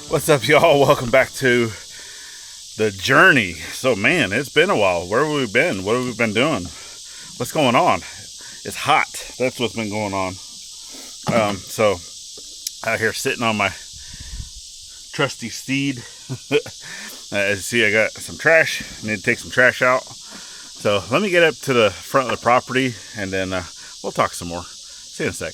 What's up, y'all? Welcome back to the journey. So, man, it's been a while. Where have we been? What have we been doing? What's going on? It's hot. That's what's been going on. So, out here sitting on my trusty steed. As you see, I got some trash. I need to take some trash out. So, let me get up to the front of the property, and then we'll talk some more. See you in a sec.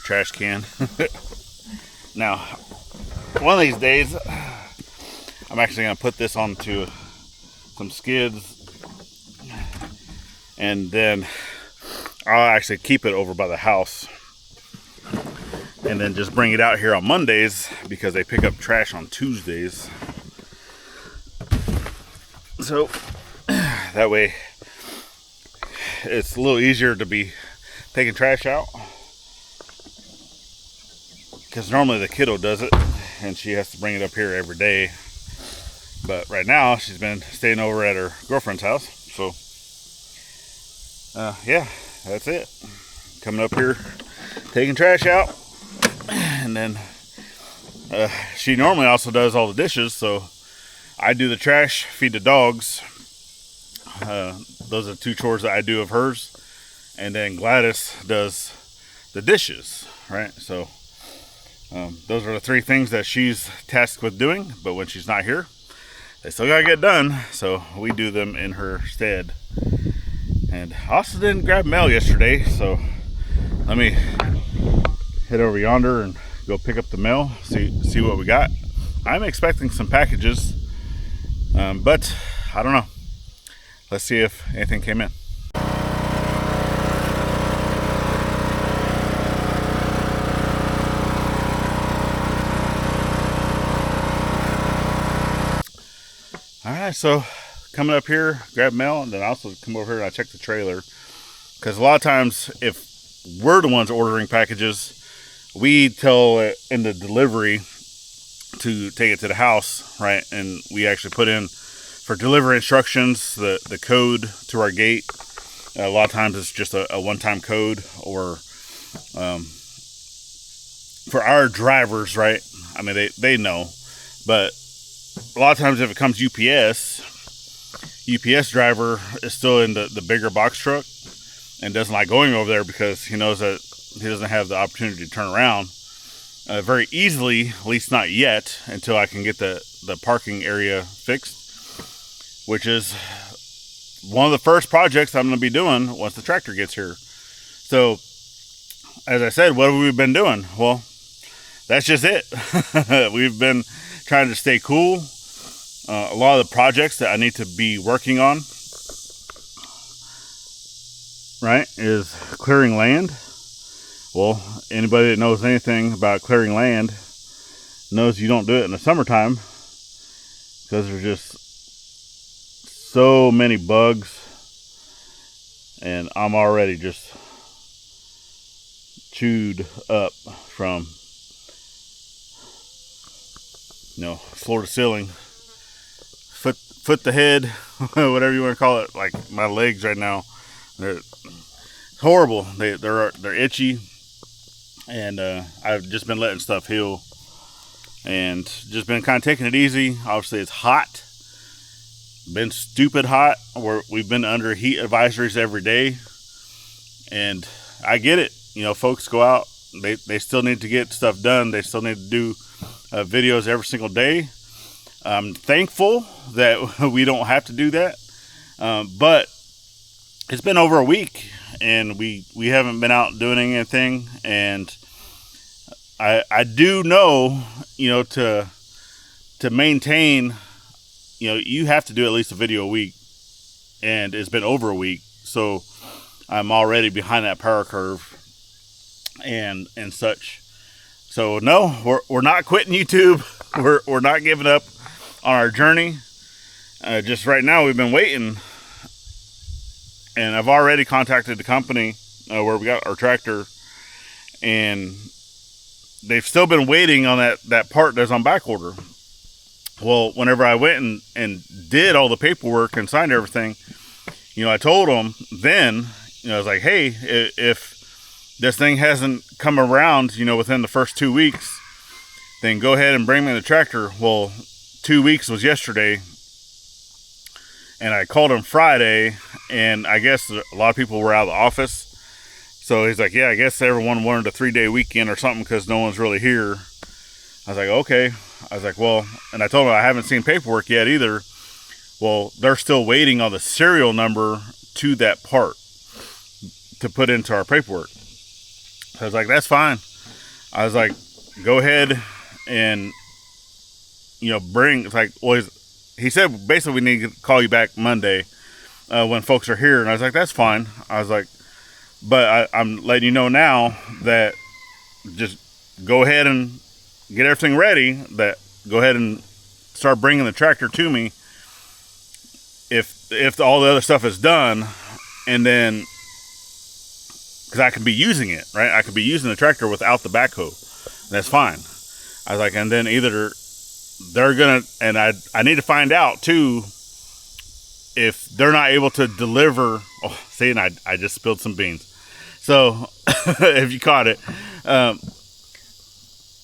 Trash can. Now, one of these days, I'm actually going to put this onto some skids, and then I'll actually keep it over by the house, and then just bring it out here on Mondays because they pick up trash on Tuesdays. So that way it's a little easier to be taking trash out, because normally the kiddo does it and she has to bring it up here every day. But right now she's been staying over at her girlfriend's house. So yeah, that's it. Coming up here, taking trash out. And then she normally also does all the dishes. So I do the trash, feed the dogs. Those are the two chores that I do of hers. And then Gladys does the dishes, right? So those are the three things that she's tasked with doing. But when she's not here, they still gotta get done, so we do them in her stead. And I also didn't grab mail yesterday, so let me head over yonder and go pick up the mail, see what we got. I'm expecting some packages, but I don't know. Let's see if anything came in. Alright, so coming up here, grab mail, and then I also come over here and I check the trailer. Because a lot of times, if we're the ones ordering packages, we tell it in the delivery to take it to the house, right? And we actually put in for delivery instructions the code to our gate. A lot of times it's just a one-time code, or for our drivers, right? I mean, they know, but a lot of times if it comes UPS driver is still in the bigger box truck and doesn't like going over there because he knows that he doesn't have the opportunity to turn around very easily, at least not yet, until I can get the parking area fixed, which is one of the first projects I'm going to be doing once the tractor gets here. So, as I said, what have we been doing? Well, that's just it. We've been trying to stay cool. A lot of the projects that I need to be working on, right, is clearing land. Well, anybody that knows anything about clearing land knows you don't do it in the summertime because there's just so many bugs, and I'm already just chewed up from, floor to ceiling, foot to head, whatever you want to call it. Like my legs right now, they're horrible. They're itchy, and I've just been letting stuff heal and just been kind of taking it easy. Obviously, it's hot. Been stupid hot. We've been under heat advisories every day, and I get it. Folks go out. They still need to get stuff done. They still need to do videos every single day. I'm thankful that we don't have to do that, but it's been over a week and we haven't been out doing anything. And I do know, to maintain, you have to do at least a video a week, and it's been over a week, so I'm already behind that power curve and such. So no, we're not quitting YouTube. We're not giving up on our journey. Just right now, we've been waiting, and I've already contacted the company where we got our tractor, and they've still been waiting on that part that's on back order. Well, whenever I went and did all the paperwork and signed everything, I told them then, I was like, hey, if this thing hasn't come around, within the first 2 weeks, then go ahead and bring me the tractor. Well, 2 weeks was yesterday, and I called him Friday, and I guess a lot of people were out of the office. So he's like, yeah, I guess everyone wanted a 3-day weekend or something because no one's really here. I was like, okay. I was like, well, and I told him I haven't seen paperwork yet either. Well, they're still waiting on the serial number to that part to put into our paperwork. So I was like, that's fine. I was like, go ahead and, bring, it's like, well, he said basically we need to call you back Monday when folks are here. And I was like, that's fine. I was like, but I'm letting you know now that just go ahead and get everything ready, that go ahead and start bringing the tractor to me if all the other stuff is done, and then because I could be using it, right? I could be using the tractor without the backhoe. That's fine. I was like, and then either they're gonna, and I need to find out too if they're not able to deliver. Oh, see, and I just spilled some beans. So if you caught it,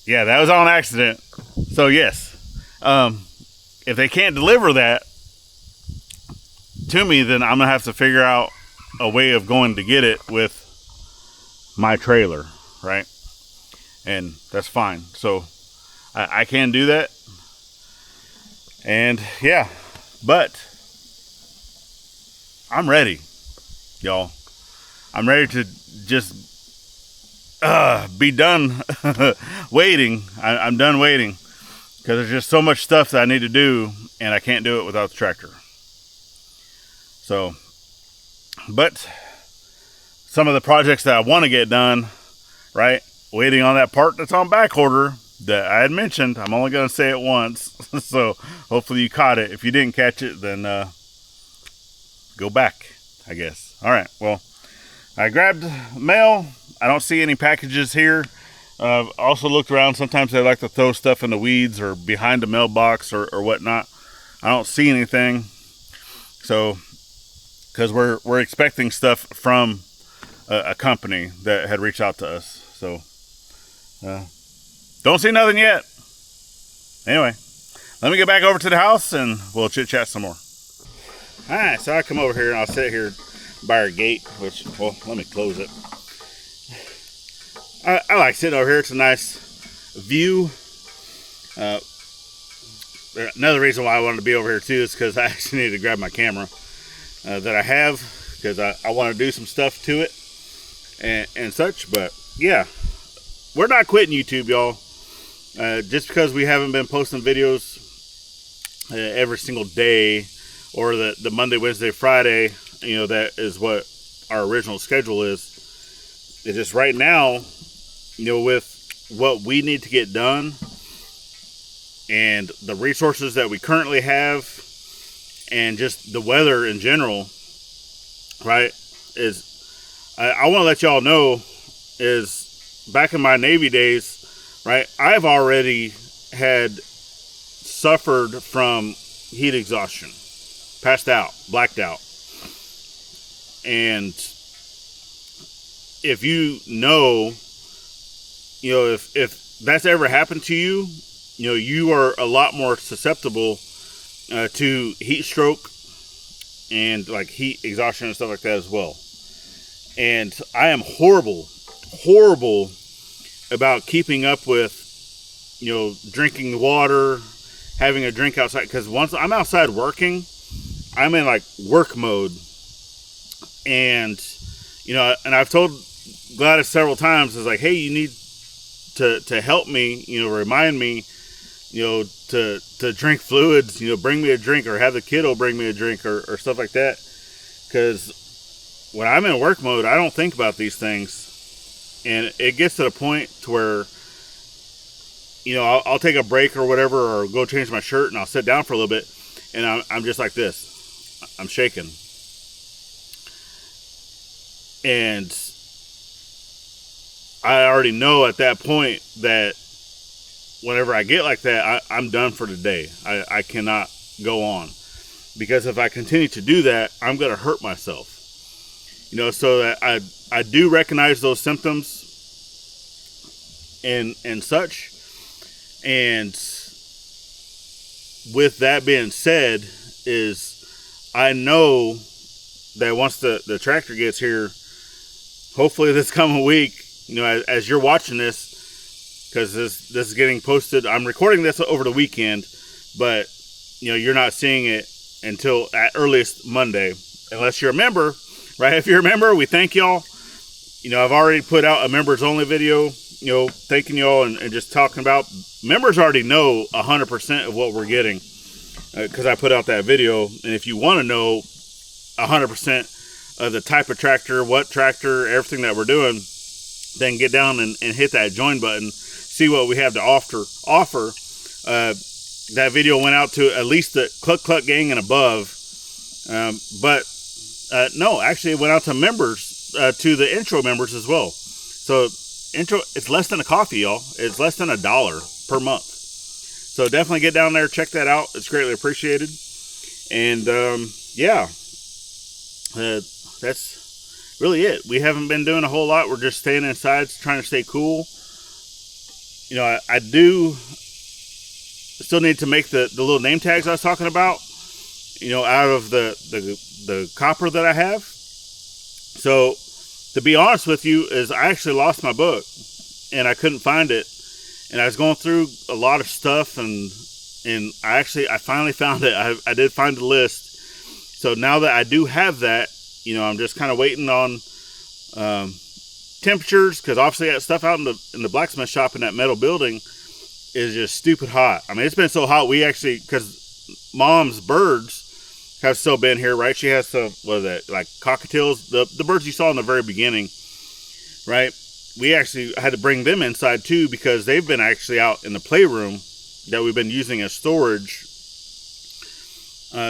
yeah, that was on accident. So yes, if they can't deliver that to me, then I'm gonna have to figure out a way of going to get it with my trailer, right? And that's fine. So I can do that, And yeah, but I'm ready, y'all. I'm ready to just be done waiting. I'm done waiting because there's just so much stuff that I need to do, and I can't do it without the tractor. So, but some of the projects that I want to get done, right? Waiting on that part that's on back order that I had mentioned. I'm only going to say it once, so hopefully you caught it. If you didn't catch it, then go back, I guess. All right, well, I grabbed mail. I don't see any packages here. Also looked around. Sometimes they like to throw stuff in the weeds or behind the mailbox or whatnot. I don't see anything. So, because we're expecting stuff from a company that had reached out to us. So, don't see nothing yet. Anyway, let me get back over to the house and we'll chit chat some more. All right, so I come over here and I'll sit here by our gate, which, well, let me close it. I like sitting over here. It's a nice view. Another reason why I wanted to be over here too is because I actually need to grab my camera that I have, because I want to do some stuff to it and such. But yeah, we're not quitting YouTube, y'all. Just because we haven't been posting videos every single day, or the Monday, Wednesday, Friday, that is what our original schedule is. It's just right now, with what we need to get done and the resources that we currently have and just the weather in general, right, is I want to let y'all know is back in my Navy days, right, I've already had suffered from heat exhaustion, passed out, blacked out. And if if that's ever happened to you, you are a lot more susceptible to heat stroke and like heat exhaustion and stuff like that as well. And I am horrible about keeping up with, drinking water, having a drink outside. Because once I'm outside working, I'm in like work mode. And, and I've told Gladys several times, is like, hey, you need to help me, remind me, to drink fluids, bring me a drink, or have the kiddo bring me a drink or stuff like that. Because when I'm in work mode, I don't think about these things. And it gets to the point to where, I'll take a break or whatever, or go change my shirt, and I'll sit down for a little bit, and I'm just like this. I'm shaking. And I already know at that point that whenever I get like that, I'm done for the day. I cannot go on. Because if I continue to do that, I'm going to hurt myself. So that I do recognize those symptoms and such. And with that being said, is I know that once the tractor gets here, hopefully this coming week, as you're watching this, because this is getting posted, I'm recording this over the weekend, but you're not seeing it until at earliest Monday, unless you're a member, right? If you're a member, we thank y'all. I've already put out a members only video, thanking y'all and just talking about, members already know 100% of what we're getting, because I put out that video. And if you want to know 100% of the type of tractor, what tractor, everything that we're doing, then get down and hit that join button, see what we have to offer. That video went out to at least the Cluck Cluck gang and above. No, actually it went out to members, to the intro members as well. So intro, it's less than a coffee, y'all. It's less than $1 per month. So definitely get down there, check that out. It's greatly appreciated. And yeah, that's really it. We haven't been doing a whole lot. We're just staying inside, trying to stay cool. I do still need to make the little name tags I was talking about, out of the copper that I have. So to be honest with you, is I actually lost my book and I couldn't find it. And I was going through a lot of stuff and and I finally found it. I did find the list. So now that I do have that, you know, I'm just kind of waiting on temperatures, because obviously that stuff out in the blacksmith shop in that metal building is just stupid hot. I mean, it's been so hot, we actually, because Mom's birds have still been here, right? She has some, what is that, like cockatiels, the birds you saw in the very beginning, right? We actually had to bring them inside too, because they've been actually out in the playroom that we've been using as storage.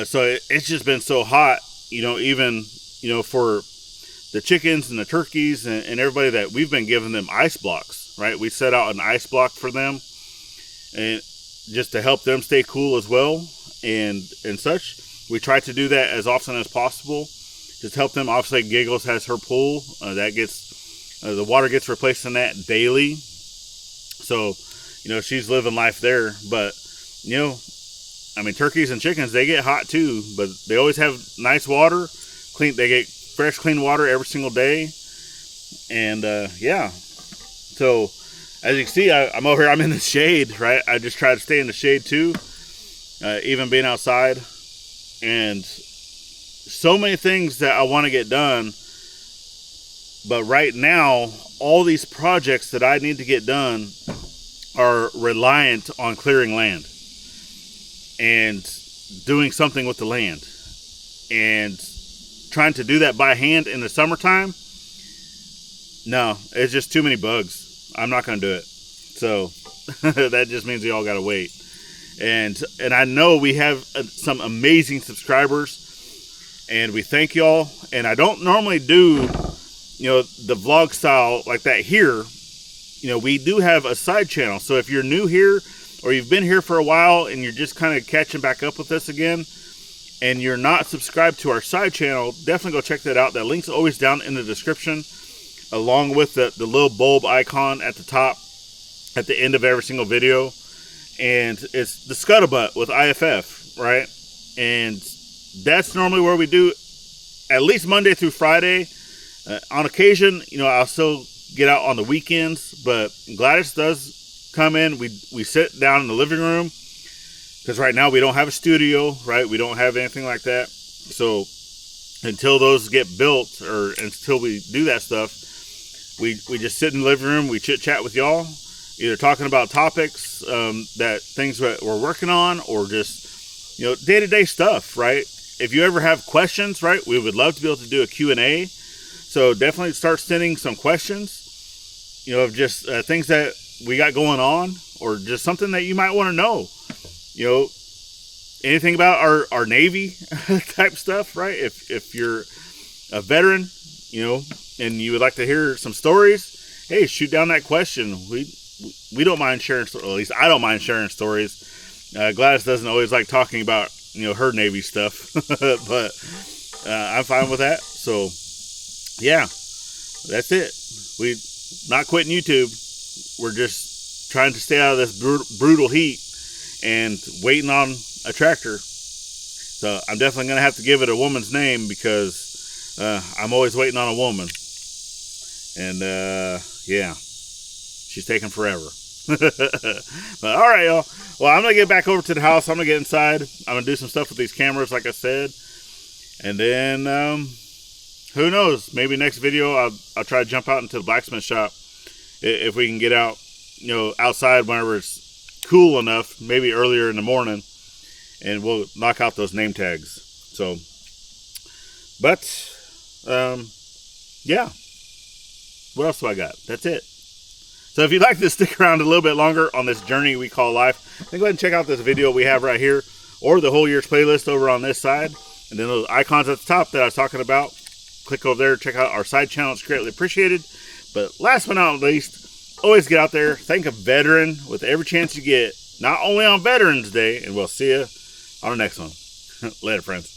So it's just been so hot, you know, even, you know, for the chickens and the turkeys and everybody, that we've been giving them ice blocks, right? We set out an ice block for them, and just to help them stay cool as well, and such. We try to do that as often as possible, just help them. Obviously, Giggles has her pool that gets the water gets replaced in that daily, so you know, she's living life there. But you know, I mean, turkeys and chickens, they get hot too, but they always have nice water, clean. They get fresh, clean water every single day. And yeah, so as you can see, I'm over here, I'm in the shade, right? I just try to stay in the shade too, even being outside. And so many things that I want to get done, but right now, all these projects that I need to get done are reliant on clearing land and doing something with the land, and trying to do that by hand in the summertime. No, it's just too many bugs. I'm not going to do it. So that just means we all got to wait. And I know we have some amazing subscribers, and we thank y'all. And I don't normally do, you know, the vlog style like that here. You know, we do have a side channel. So if you're new here, or you've been here for a while and you're just kind of catching back up with us again, and you're not subscribed to our side channel, definitely go check that out. That link's always down in the description, along with the little bulb icon at the top, at the end of every single video. And it's the scuttlebutt with IFF, right? And that's normally where we do at least Monday through Friday. On occasion, you know, I'll still get out on the weekends, but Gladys does come in. We sit down in the living room, because right now we don't have a studio, right? We don't have anything like that. So until those get built, or until we do that stuff, we just sit in the living room, we chit chat with y'all, either talking about topics, that things that we're working on, or just, you know, day-to-day stuff, right? If you ever have questions, right, we would love to be able to do a Q&A. So definitely start sending some questions, you know, of just things that we got going on, or just something that you might want to know, you know, anything about our Navy type stuff, right? If you're a veteran, you know, and you would like to hear some stories, hey, shoot down that question. We don't mind sharing, or at least I don't mind sharing stories. Gladys doesn't always like talking about, you know, her Navy stuff, but I'm fine with that. So yeah, that's it. We not quitting YouTube. We're just trying to stay out of this brutal heat and waiting on a tractor. So I'm definitely going to have to give it a woman's name, because I'm always waiting on a woman. And yeah, she's taking forever. But all right, y'all. Well, I'm going to get back over to the house. I'm going to get inside. I'm going to do some stuff with these cameras, like I said. And then who knows? Maybe next video I'll try to jump out into the blacksmith shop if we can get out, you know, outside whenever it's cool enough, maybe earlier in the morning, and we'll knock out those name tags. So, but yeah, what else do I got? That's it. So if you'd like to stick around a little bit longer on this journey we call life, then go ahead and check out this video we have right here, or the whole year's playlist over on this side, and then those icons at the top that I was talking about. Click over there, check out our side channel. It's greatly appreciated. But last but not least, always get out there, thank a veteran with every chance you get, not only on Veterans Day, and we'll see you on the next one. Later, friends.